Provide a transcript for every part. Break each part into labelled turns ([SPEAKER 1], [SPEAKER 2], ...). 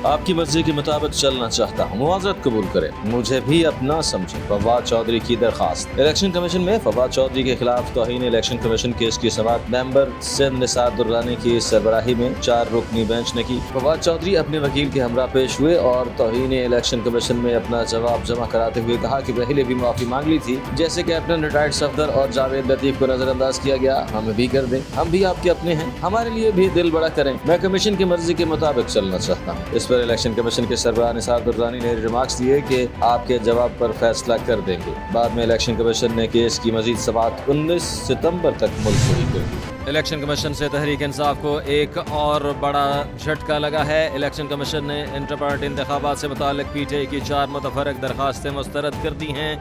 [SPEAKER 1] आपकी मर्जी के मुताबिक चलना चाहता हूँ, मुआवजत कबूल करें, मुझे भी अपना समझे। फवाद चौधरी की दरखास्त। इलेक्शन कमीशन में फवाद चौधरी के खिलाफ तौहीन इलेक्शन कमीशन केस की समाअत मेंबर सिंध निसार दुर्रानी की सरबराही में 4 रुकनी बेंच ने की। फवाद चौधरी अपने वकील के हमरा पेश हुए और तौहीन इलेक्शन कमीशन में अपना जवाब जमा कराते हुए कहा कि पहले भी माफी मांग ली थी, जैसे कैप्टन रिटायर्ड सफदर और जावेद लतीफ को नजरअंदाज किया गया, हमें भी कर दें, हम भी आपके अपने हैं, हमारे लिए भी दिल बड़ा करें, मैं कमीशन की मर्जी के मुताबिक चलना चाहता हूँ। इस पर इलेक्शन कमीशन के सरबराह निसार दुर्रानी ने रिमार्क्स दिए कि आपके जवाब पर फैसला कर देंगे। बाद में इलेक्शन कमीशन ने केस की मजीद समाअत 19 सितंबर तक मुलतवी कर दी। इलेक्शन कमीशन से तहरीक इंसाफ को एक और बड़ा झटका लगा है। इलेक्शन कमीशन ने इंटर पार्टी इंतखाबात से मुताल्लिक पीटीआई की 4 मुतफरक दरखास्तें मुस्तरद कर दी हैं।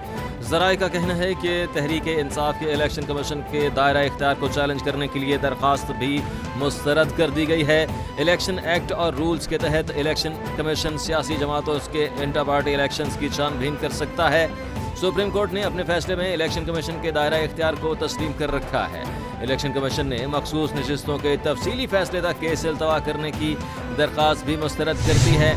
[SPEAKER 1] ज़राए का कहना है कि तहरीक इंसाफ के इलेक्शन कमीशन के दायरा इख्तियार को चैलेंज करने के लिए दरखास्त भी मुस्तरद कर दी गई है। इलेक्शन एक्ट और रूल्स के तहत इलेक्शन कमीशन सियासी जमातों के इंटर पार्टी इलेक्शंस की छानबीन कर सकता है। सुप्रीम कोर्ट ने अपने फैसले में इलेक्शन कमीशन के दायरा इख्तियार को तस्लीम कर रखा है। इलेक्शन कमीशन ने मखसूस नशिस्तों के तफसीली फैसले तक केस इल्तवा करने की दरख्वास्त भी मुस्तरद कर दी है।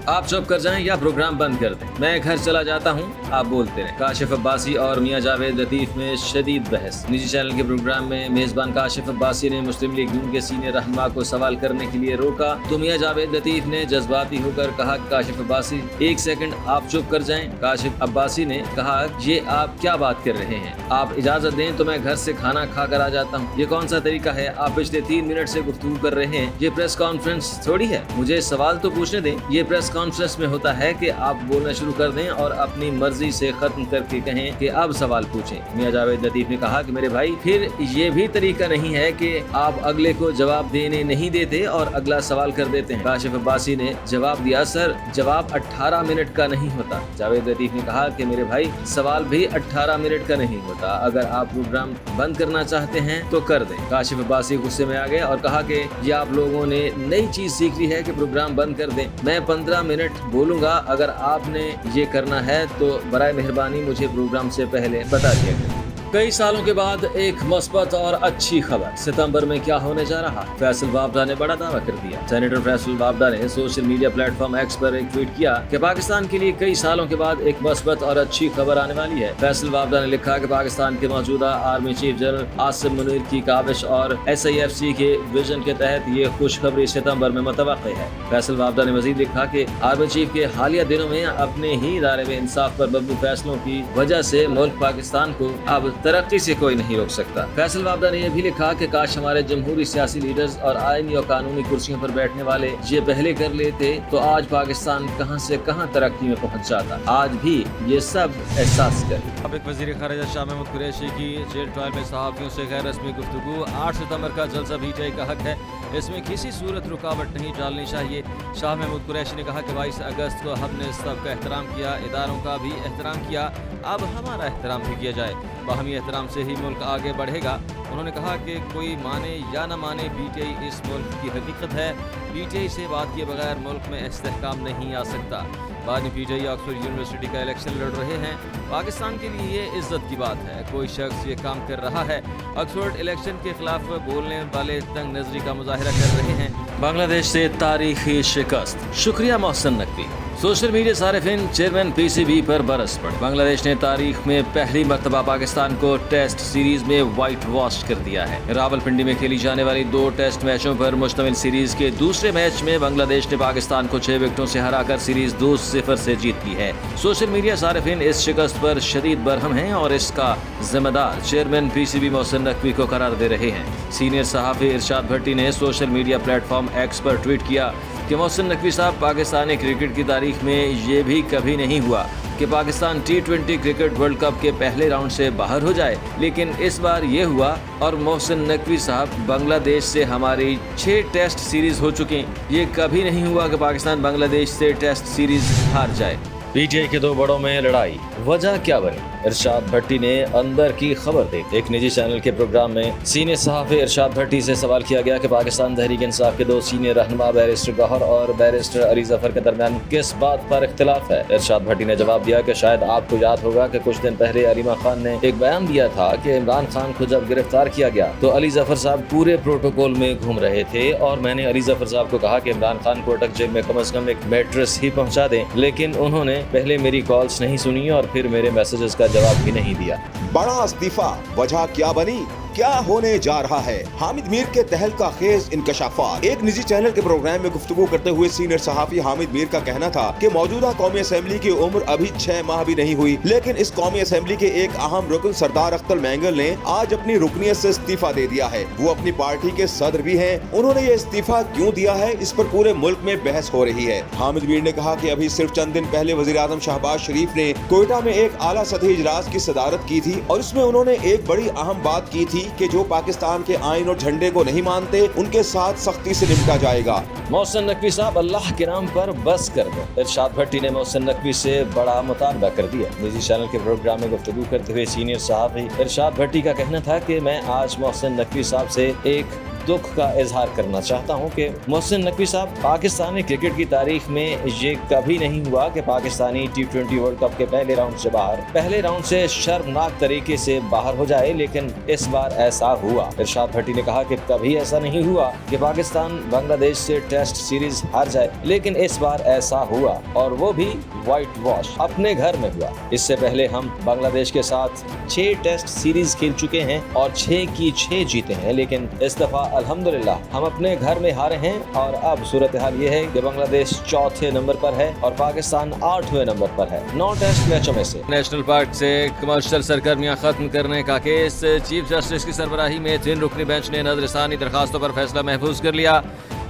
[SPEAKER 1] आप चुप कर जाएं या प्रोग्राम बंद कर दें, मैं घर चला जाता हूं, आप बोलते रहें। काशिफ अब्बासी और मियां जावेद लतीफ में शदीद बहस। निजी चैनल के प्रोग्राम में मेजबान काशिफ अब्बासी ने मुस्लिम लीग नून के सीनियर रहनुमा को सवाल करने के लिए रोका तो मियां जावेद लतीफ ने जज्बाती होकर कहा, काशिफ अब्बासी 1 सेकंड आप चुप कर जाएं। काशिफ अब्बासी ने कहा, ये आप क्या बात कर रहे हैं, आप इजाजत दें तो मैं घर से खाना खा कर आ जाता हूँ, ये कौन सा तरीका है, आप पिछले 3 मिनट से गुफ्तगू कर रहे हैं, ये प्रेस कॉन्फ्रेंस थोड़ी है, मुझे सवाल तो पूछने दें। ये प्रेस कॉन्फ्रेंस में होता है कि आप बोलना शुरू कर दें और अपनी मर्जी से खत्म करके कहें कि अब सवाल पूछें। मियां जावेद लतीफ ने कहा कि मेरे भाई फिर ये भी तरीका नहीं है कि आप अगले को जवाब देने नहीं देते और अगला सवाल कर देते हैं। काशिफ अब्बासी ने जवाब दिया, सर जवाब 18 मिनट का नहीं होता। जावेद लतीफ ने कहा कि मेरे भाई सवाल भी 18 मिनट का नहीं होता, अगर आप प्रोग्राम बंद करना चाहते हैं तो कर दें। काशिफ अब्बासी गुस्से में आ गए और कहा कि ये आप लोगों ने नई चीज सीख ली है कि प्रोग्राम बंद कर दें, मैं 15 मिनट बोलूंगा, अगर आपने ये करना है तो बराए मेहरबानी मुझे प्रोग्राम से पहले बता दिया करें। कई सालों के बाद एक मस्बत और अच्छी खबर, सितंबर में क्या होने जा रहा। फैसल बाबडा ने बड़ा दावा कर दिया। सेनेटर फैसल बाबडा ने सोशल मीडिया प्लेटफॉर्म एक्स पर एक ट्वीट किया कि पाकिस्तान के लिए कई सालों के बाद एक मस्बत और अच्छी खबर आने वाली है। फैसल बाबडा ने लिखा कि पाकिस्तान के मौजूदा army chief general Asim Munir की काविश और SIFC के विजन के तहत ये खुशखबरी सितंबर में मुतवक्किल है। फैसल बाबडा ने मजीद लिखा कि आर्मी चीफ के हालिया दिनों में अपने ही इदारे में इंसाफ पर मबनी फैसलों की वजह से मुल्क पाकिस्तान को अब तरक्की से कोई नहीं रोक सकता। फैसल बाबडा ने यह भी लिखा कि काश हमारे जमहूरी सियासी लीडर्स और आईनी और कानूनी कुर्सियों पर बैठने वाले ये पहले कर लेते तो आज पाकिस्तान कहां से कहां तरक्की में पहुंच जाता। आज भी ये सब एहसास कर। अब एक वज़ीर ख़ारिजा शाह महमूद कुरैशी की जेल ट्रायल में सहाफ़ियों से गैर रस्मी गुफ्तगू। 8 सितंबर का जलसा पीटीआई का हक है, इसमें किसी सूरत रुकावट नहीं डालनी चाहिए। शाह महमूद कुरैशी ने कहा कि 22 अगस्त को हमने सबका एहतराम किया, इदारों का भी एहतराम किया, अब हमारा एहतराम भी किया जाए, बाहमी एहतराम से ही मुल्क आगे बढ़ेगा। उन्होंने कहा कि कोई माने या न माने पीटीआई इस मुल्क की हकीकत है, पीटीआई से बात किए बगैर मुल्क में इस्तेहकाम नहीं आ सकता। बाद में पीटीआई ऑक्सफोर्ड यूनिवर्सिटी का इलेक्शन लड़ रहे हैं, पाकिस्तान के लिए ये इज्जत की बात है, कोई शख्स ये काम कर रहा है। ऑक्सफोर्ड इलेक्शन के खिलाफ बोलने वाले तंग नजरी का मुजाहिरा कर रहे हैं। बांग्लादेश से तारीखी शिकस्त, शुक्रिया मोहसिन नकवी। सोशल मीडिया सारिफिन चेयरमैन PCB पर बरस पड़े। बांग्लादेश ने तारीख में पहली मर्तबा पाकिस्तान को टेस्ट सीरीज में व्हाइट वॉश कर दिया है। रावलपिंडी में खेली जाने वाली 2 टेस्ट मैचों पर मुश्तमिल सीरीज के दूसरे मैच में बांग्लादेश ने पाकिस्तान को 6 विकेटों से हराकर सीरीज 2-0 से जीत ली है। सोशल मीडिया सारिफिन इस शिकस्त पर शदीद बरहम हैं और इसका जिम्मेदार चेयरमैन PCB मोहसिन नकवी को करार दे रहे हैं। सीनियर सहाफ़ी इरशाद भट्टी ने सोशल मीडिया प्लेटफॉर्म एक्स पर ट्वीट किया कि मोहसिन नकवी साहब, पाकिस्तानी क्रिकेट की तारीख में ये भी कभी नहीं हुआ कि Pakistan T20 cricket world cup के पहले राउंड से बाहर हो जाए, लेकिन इस बार ये हुआ और मोहसिन नकवी साहब, बांग्लादेश से हमारी 6 टेस्ट सीरीज हो चुकी। ये कभी नहीं हुआ कि पाकिस्तान बांग्लादेश से टेस्ट सीरीज हार जाए। पीटीआई के 2 बड़ों में लड़ाई, वजह क्या बनी? इरशाद भट्टी ने अंदर की खबर दी। एक निजी चैनल के प्रोग्राम में सीनियर सहाफ़ी इरशाद भट्टी से सवाल किया गया कि पाकिस्तान तहरीक इंसाफ के दो सीनियर रहनुमा बैरिस्टर गौहर और बैरिस्टर अली जफर के दरमियान किस बात पर इख्तिलाफ है। इरशाद भट्टी ने जवाब दिया कि शायद आपको याद होगा कि कुछ दिन पहले अलीमा खान ने एक बयान दिया था कि इमरान खान को जब गिरफ्तार किया गया तो अली जफर साहब पूरे प्रोटोकॉल में घूम रहे थे और मैंने अली जफर साहब को कहा कि इमरान खान को अटक जेल में कम से कम एक मैट्रेस ही पहुंचा दें, लेकिन उन्होंने पहले मेरी कॉल्स नहीं सुनी और फिर मेरे मैसेजेस का जवाब भी नहीं दिया।
[SPEAKER 2] बड़ा इस्तीफा, वजह क्या बनी, क्या होने जा रहा है? हामिद मीर के तहलका खेज इंकशाफात। एक निजी चैनल के प्रोग्राम में गुफ्तगू करते हुए सीनियर सहाफी हामिद मीर का कहना था कि मौजूदा कौमी असेंबली की उम्र अभी 6 माह भी नहीं हुई, लेकिन इस कौमी असेंबली के एक अहम रुकन सरदार अख्तर मैंगल ने आज अपनी रुकनियत से इस्तीफा दे दिया है। वो अपनी पार्टी के सदर भी हैं। उन्होंने ये इस्तीफा क्यों दिया है, इस पर पूरे मुल्क में बहस हो रही है। हामिद मीर ने कहा कि अभी सिर्फ चंद दिन पहले वजीर आजम शहबाज शरीफ ने कोयटा में एक आला सतही इजलास की सदारत की थी और इसमें उन्होंने एक बड़ी अहम बात की थी कि जो पाकिस्तान के आइन और झंडे को नहीं मानते उनके साथ सख्ती से निपटा जाएगा।
[SPEAKER 1] मोहसिन नकवी साहब अल्लाह के नाम पर बस कर दो। इरशाद भट्टी ने मोहसिन नकवी से बड़ा मुतालबा कर दिया। निजी चैनल के प्रोग्राम में गुफ्तगू करते हुए सीनियर सहाफी इरशाद भट्टी का कहना था कि मैं आज मोहसिन नकवी साहब से एक दुख का इजहार करना चाहता हूं कि मोहसिन नकवी साहब, पाकिस्तानी क्रिकेट की तारीख में ये कभी नहीं हुआ कि पाकिस्तानी T20 वर्ल्ड कप के पहले राउंड से शर्मनाक तरीके से बाहर हो जाए, लेकिन इस बार ऐसा हुआ। इरशाद भट्टी ने कहा कि कभी ऐसा नहीं हुआ कि पाकिस्तान बांग्लादेश से टेस्ट सीरीज हार जाए, लेकिन इस बार ऐसा हुआ और वो भी व्हाइट वॉश अपने घर में हुआ। इससे पहले हम बांग्लादेश के साथ 6 टेस्ट सीरीज खेल चुके हैं और 6 की 6 जीते हैं, लेकिन इस दफा अल्हम्दुलिल्लाह हम अपने घर में हारे हैं और अब सूरत हाल ये है कि बांग्लादेश 4थे नंबर पर है और पाकिस्तान 8वें नंबर पर है 9 टेस्ट मैचों में से। नेशनल पार्क से कमर्शियल सरगर्मियां खत्म करने का केस, चीफ जस्टिस की सरबराही में 3 रुकनी बेंच ने नजरसानी दरखास्तों पर फैसला महफूज कर लिया।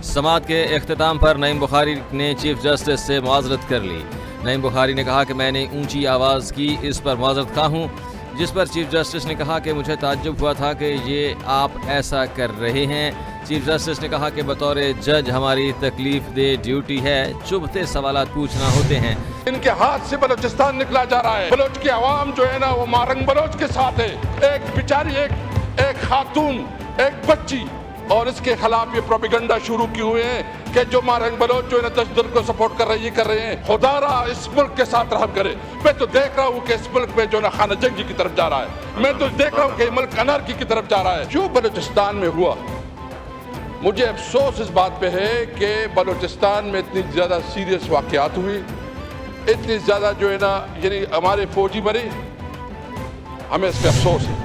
[SPEAKER 1] समाअत के इख्तिताम पर नईम बुखारी ने चीफ जस्टिस से मुआज़रत कर ली। नईम बुखारी ने कहा कि मैंने ऊंची आवाज़ की, इस पर मुआज़रत खा हूँ, जिस पर चीफ जस्टिस ने कहा कि मुझे ताज्जुब हुआ था कि ये आप ऐसा कर रहे हैं। चीफ जस्टिस ने कहा कि बतौर जज हमारी तकलीफ दे ड्यूटी है, चुभते सवालात पूछना होते हैं।
[SPEAKER 3] इनके हाथ से बलूचिस्तान निकला जा रहा है। बलोच की आवाम जो है ना वो मारंग बलोच के साथ है। एक बेचारी एक खातून, एक बच्ची, और इसके खिलाफ ये प्रोपेगेंडा शुरू किए हुए हैं कि जो मारंग बलोच जो है तशद्दुद को सपोर्ट कर रहे हैं। खुदारा इस मुल्क के साथ रहम करे। मैं तो देख रहा हूँ कि इस मुल्क में जो ना खाना जंगी की तरफ जा रहा है। मैं तो देख रहा हूँ कि मुल्क अनारकी की तरफ जा रहा है। जो बलूचिस्तान में हुआ, मुझे अफसोस इस बात पे है कि बलूचिस्तान में इतनी ज़्यादा सीरियस वाक़यात हुई, इतनी ज़्यादा जो है ना यानी हमारे फौजी मरे, हमें इस पर अफसोस है।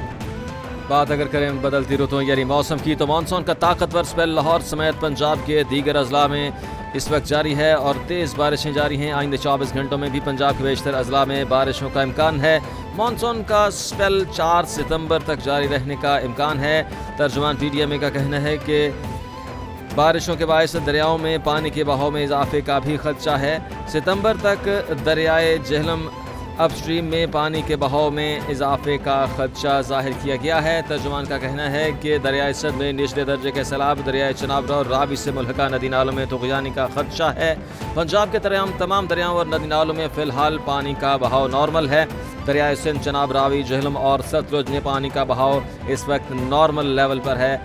[SPEAKER 1] बात अगर करें बदलती रुतों यानी मौसम की, तो मानसून का ताकतवर स्पेल लाहौर समेत पंजाब के दीगर अजला में इस वक्त जारी है और तेज़ बारिशें जारी हैं। आइंदे 24 घंटों में भी पंजाब के बेशतर अजला में बारिशों का इम्कान है। मानसून का स्पेल 4 सितंबर तक जारी रहने का इम्कान है। तर्जुमान PDMA का कहना है कि बारिशों के बायस दरियाओं में पानी के बहाव में इजाफे का भी खदशा है। सितंबर तक दरियाए झेलम अपस्ट्रीम में पानी के बहाव में इजाफे का खदशा जाहिर किया गया है। तर्जुमान का कहना है कि दरियाए सद में निचले दर्जे के सैलाब, दरियाए चनाब और रावी से मुल्हका नदी नालों में तुग़यानी का खदशा है। पंजाब के तमाम दरियाओं और नदी नालों में फ़िलहाल पानी का बहाव नॉर्मल है। दरियाए सिंध, चनाब, रावी, झेलम और सतलुज में पानी का बहाव इस वक्त नॉर्मल लेवल पर है।